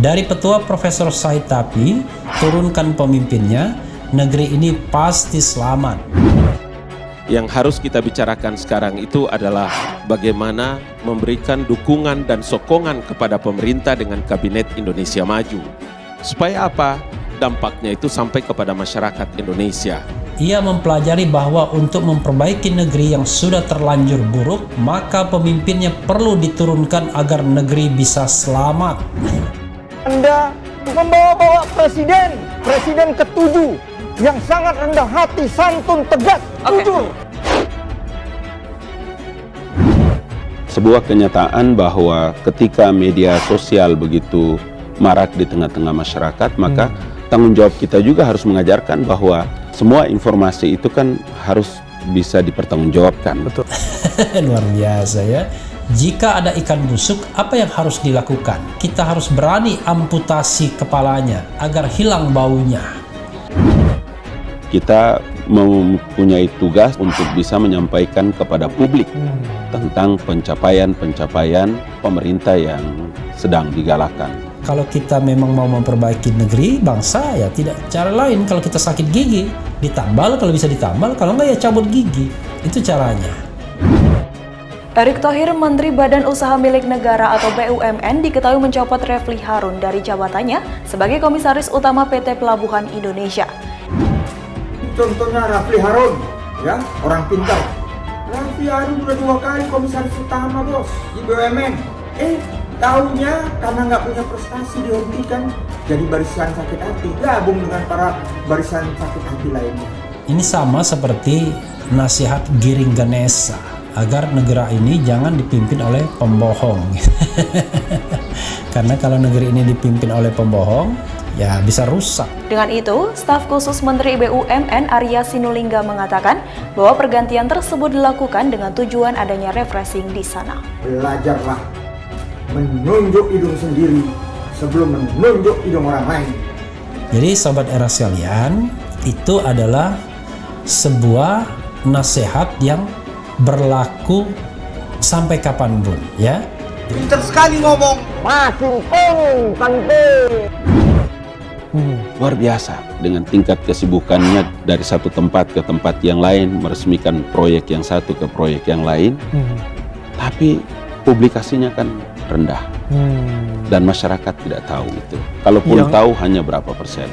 Dari petua Profesor Said Tapi, turunkan pemimpinnya, negeri ini pasti selamat. Yang harus kita bicarakan sekarang itu adalah bagaimana memberikan dukungan dan sokongan kepada pemerintah dengan Kabinet Indonesia Maju. Supaya apa? Dampaknya itu sampai kepada masyarakat Indonesia. Ia mempelajari bahwa untuk memperbaiki negeri yang sudah terlanjur buruk, maka pemimpinnya perlu diturunkan agar negeri bisa selamat. Anda membawa-bawa presiden ke-7 yang sangat rendah hati, santun, tegas, jujur. Sebuah kenyataan bahwa ketika media sosial begitu marak di tengah-tengah masyarakat, maka tanggung jawab kita juga harus mengajarkan bahwa semua informasi itu kan harus bisa dipertanggungjawabkan. Betul. Luar biasa ya. Jika ada ikan busuk, apa yang harus dilakukan? Kita harus berani amputasi kepalanya agar hilang baunya. Kita mempunyai tugas untuk bisa menyampaikan kepada publik tentang pencapaian-pencapaian pemerintah yang sedang digalakan. Kalau kita memang mau memperbaiki negeri, bangsa, ya tidak cara lain. Kalau kita sakit gigi, ditambal, kalau bisa ditambal, kalau enggak ya cabut gigi. Itu caranya. Erick Thohir, Menteri Badan Usaha Milik Negara atau BUMN, diketahui mencopot Refli Harun dari jabatannya sebagai Komisaris Utama PT Pelabuhan Indonesia. Contohnya Refli Harun, ya, orang pintar. Refli Harun udah 2 kali Komisaris Utama, bos, di BUMN. Tahunya karena nggak punya prestasi dihentikan, jadi barisan sakit hati, gabung dengan para barisan sakit hati lainnya. Ini sama seperti nasihat Giring Ganesha, agar negara ini jangan dipimpin oleh pembohong. Karena kalau negeri ini dipimpin oleh pembohong, ya bisa rusak. Dengan itu, staf khusus Menteri BUMN Arya Sinulinga mengatakan bahwa pergantian tersebut dilakukan dengan tujuan adanya refreshing di sana. Belajarlah menunjuk hidung sendiri sebelum menunjuk hidung orang lain. Jadi sobat era sekalian, itu adalah sebuah nasihat yang berlaku sampai kapanpun, ya. Pintar sekali ngomong, makin penting. Luar biasa dengan tingkat kesibukannya dari satu tempat ke tempat yang lain, meresmikan proyek yang satu ke proyek yang lain, tapi publikasinya kan rendah dan masyarakat tidak tahu itu. Kalaupun tahu hanya berapa persen.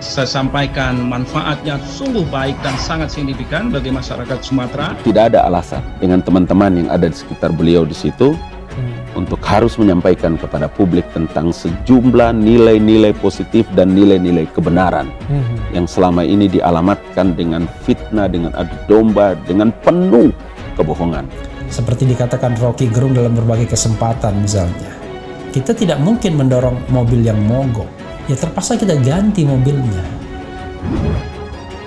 Saya sampaikan manfaatnya sungguh baik dan sangat signifikan bagi masyarakat Sumatera. Tidak ada alasan dengan teman-teman yang ada di sekitar beliau di situ untuk harus menyampaikan kepada publik tentang sejumlah nilai-nilai positif dan nilai-nilai kebenaran yang selama ini dialamatkan dengan fitnah, dengan adu domba, dengan penuh kebohongan. Seperti dikatakan Rocky Gerung dalam berbagai kesempatan misalnya, kita tidak mungkin mendorong mobil yang mogok. Ya terpaksa kita ganti mobilnya.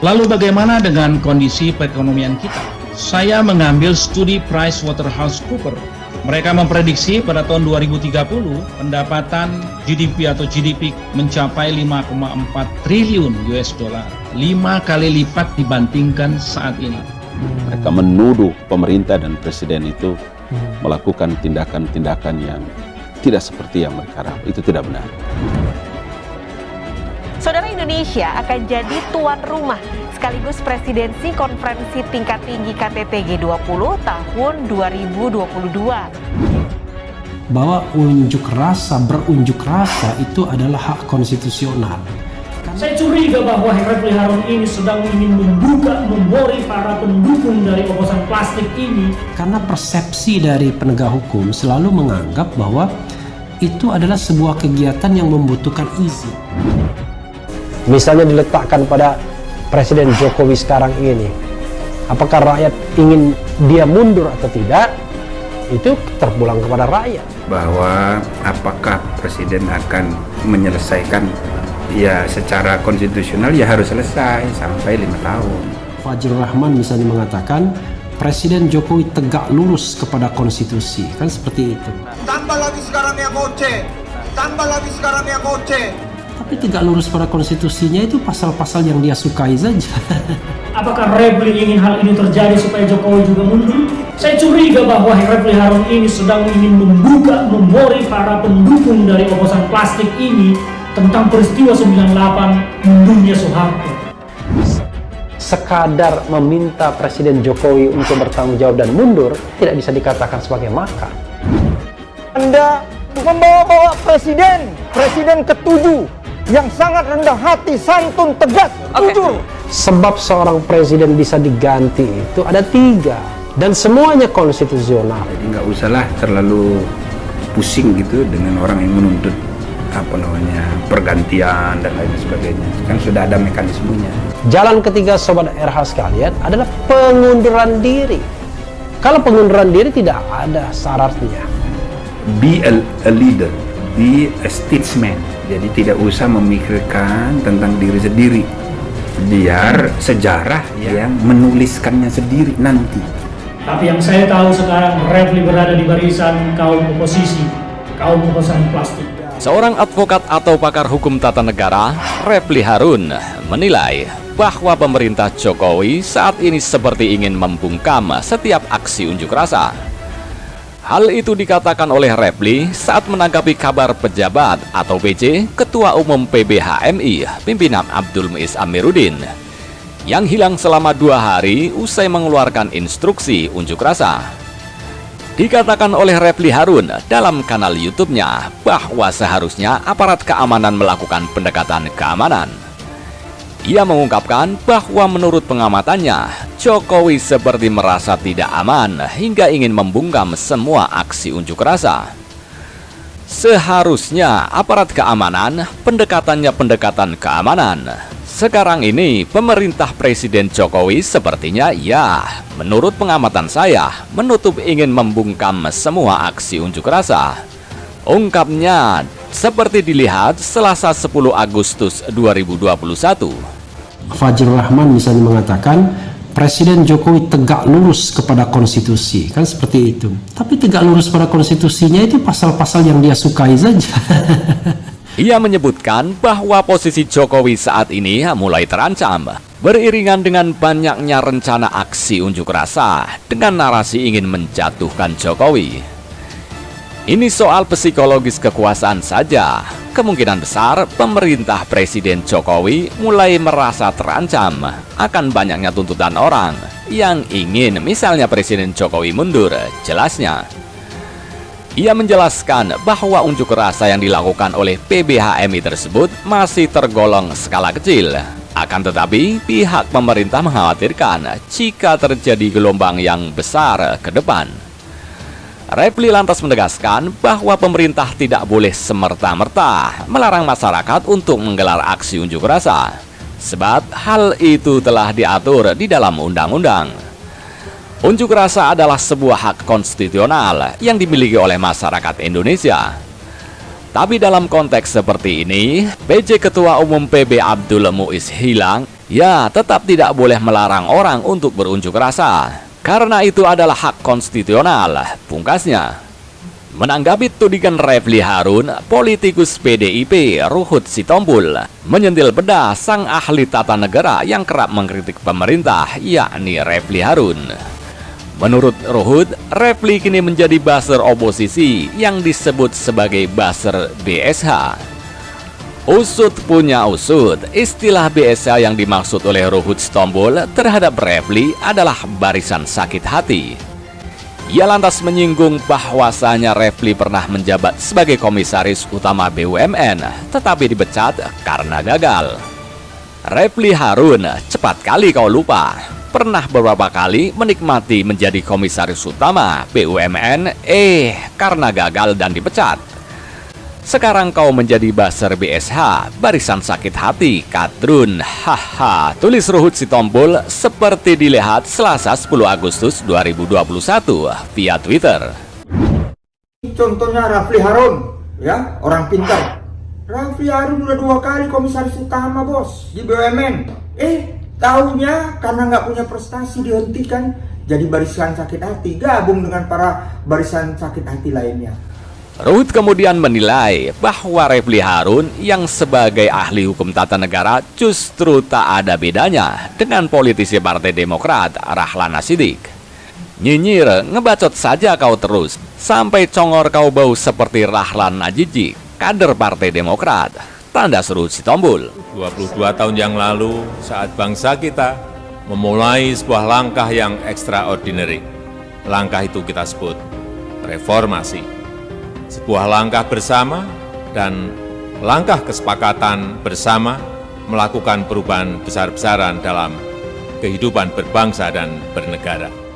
Lalu bagaimana dengan kondisi perekonomian kita? Saya mengambil studi PricewaterhouseCoopers. Mereka memprediksi pada tahun 2030 pendapatan GDP atau GDP mencapai 5,4 triliun US dollar. 5 kali lipat dibandingkan saat ini. Mereka menuduh pemerintah dan presiden itu melakukan tindakan-tindakan yang tidak seperti yang mereka harap. Itu tidak benar. Saudara, Indonesia akan jadi tuan rumah sekaligus presidensi konferensi tingkat tinggi KTT G20 tahun 2022. Bahwa berunjuk rasa itu adalah hak konstitusional. Saya curiga bahwa Refli Harun ini sedang ingin membori para pendukung dari oposan plastik ini. Karena persepsi dari penegak hukum selalu menganggap bahwa itu adalah sebuah kegiatan yang membutuhkan izin. Misalnya diletakkan pada Presiden Jokowi sekarang ini, apakah rakyat ingin dia mundur atau tidak, itu terpulang kepada rakyat. Bahwa apakah Presiden akan menyelesaikan, ya secara konstitusional ya harus selesai sampai 5 tahun. Fajrul Rahman misalnya mengatakan Presiden Jokowi tegak lurus kepada konstitusi, kan seperti itu. Tambah lagi sekarang yang ngoceh, tambah lagi sekarang yang ngoceh. Tapi tegak lurus pada konstitusinya itu pasal-pasal yang dia sukai saja. Apakah Refli ingin hal ini terjadi supaya Jokowi juga mundur? Saya curiga bahwa Refli Harun ini sedang ingin membuka memori para pendukung dari oposan plastik ini tentang peristiwa 98 mundurnya Soeharto. Sekadar meminta Presiden Jokowi untuk bertanggung jawab dan mundur tidak bisa dikatakan sebagai makar. Anda membawa-bawa presiden ke-7 yang sangat rendah hati, santun, tegas, jujur. Sebab seorang presiden bisa diganti itu ada 3 dan semuanya konstitusional. Jadi nggak usahlah terlalu pusing gitu dengan orang yang menuntut pergantian dan lain sebagainya. Kan sudah ada mekanismenya. Jalan ketiga Sobat RH sekalian adalah pengunduran diri. Kalau pengunduran diri tidak ada syaratnya. Be a leader, be a statesman. Jadi tidak usah memikirkan tentang diri sendiri. Biar sejarah yang menuliskannya sendiri nanti. Tapi yang saya tahu sekarang Refli berada di barisan kaum oposisi, kaum oposan plastik. Seorang advokat atau pakar hukum tata negara, Refli Harun, menilai bahwa pemerintah Jokowi saat ini seperti ingin membungkam setiap aksi unjuk rasa. Hal itu dikatakan oleh Refli saat menanggapi kabar pejabat atau PJ Ketua Umum PBHMI, pimpinan Abdul Muiz Amiruddin, yang hilang selama 2 hari usai mengeluarkan instruksi unjuk rasa. Dikatakan oleh Refli Harun dalam kanal YouTube-nya bahwa seharusnya aparat keamanan melakukan pendekatan keamanan. Ia mengungkapkan bahwa menurut pengamatannya, Jokowi seperti merasa tidak aman hingga ingin membungkam semua aksi unjuk rasa. Seharusnya aparat keamanan pendekatannya pendekatan keamanan. Sekarang ini pemerintah Presiden Jokowi sepertinya menurut pengamatan saya ingin membungkam semua aksi unjuk rasa. Ungkapnya seperti dilihat Selasa 10 Agustus 2021. Fajrul Rahman misalnya mengatakan Presiden Jokowi tegak lurus kepada konstitusi, kan seperti itu. Tapi tegak lurus pada konstitusinya itu pasal-pasal yang dia sukai saja. Ia menyebutkan bahwa posisi Jokowi saat ini mulai terancam beriringan dengan banyaknya rencana aksi unjuk rasa dengan narasi ingin menjatuhkan Jokowi. Ini soal psikologis kekuasaan saja. Kemungkinan besar pemerintah Presiden Jokowi mulai merasa terancam akan banyaknya tuntutan orang yang ingin misalnya Presiden Jokowi mundur, jelasnya. Ia menjelaskan bahwa unjuk rasa yang dilakukan oleh PBHMI tersebut masih tergolong skala kecil. Akan tetapi, pihak pemerintah mengkhawatirkan jika terjadi gelombang yang besar ke depan. Refli lantas menegaskan bahwa pemerintah tidak boleh semerta-merta melarang masyarakat untuk menggelar aksi unjuk rasa, sebab hal itu telah diatur di dalam undang-undang. Unjuk rasa adalah sebuah hak konstitusional yang dimiliki oleh masyarakat Indonesia. Tapi dalam konteks seperti ini, PJ Ketua Umum PB Abdul Muiz hilang, tetap tidak boleh melarang orang untuk berunjuk rasa. Karena itu adalah hak konstitusional, pungkasnya. Menanggapi tudingan Refli Harun, politikus PDIP Ruhut Sitompul menyentil bedah sang ahli tata negara yang kerap mengkritik pemerintah, yakni Refli Harun. Menurut Ruhut, Refli kini menjadi buzzer oposisi yang disebut sebagai buzzer BSH. Usut punya usut, istilah BSH yang dimaksud oleh Ruhut Sitompul terhadap Refli adalah barisan sakit hati. Ia lantas menyinggung bahwasanya Refli pernah menjabat sebagai komisaris utama BUMN, tetapi dipecat karena gagal. Refli Harun, cepat kali kau lupa. Pernah beberapa kali menikmati menjadi komisaris utama BUMN, karena gagal dan dipecat. Sekarang kau menjadi buzzer BSH, barisan sakit hati, kadrun, tulis Ruhut Sitompul seperti dilihat Selasa 10 Agustus 2021 via Twitter. Contohnya Refli Harun, orang pintar. Refli Harun udah 2 kali komisaris utama bos di BUMN. Tahunya karena nggak punya prestasi dihentikan jadi barisan sakit hati, gabung dengan para barisan sakit hati lainnya. Ruhut kemudian menilai bahwa Refli Harun yang sebagai ahli hukum tata negara justru tak ada bedanya dengan politisi Partai Demokrat Rahlana Shiddiq. Nyinyir, ngebacot saja kau terus, sampai congor kau bau seperti Rahlan Najiji, kader Partai Demokrat. Tanda seru Sitompul. 22 tahun yang lalu, saat bangsa kita memulai sebuah langkah yang extraordinary. Langkah itu kita sebut reformasi. Sebuah langkah bersama dan langkah kesepakatan bersama melakukan perubahan besar-besaran dalam kehidupan berbangsa dan bernegara.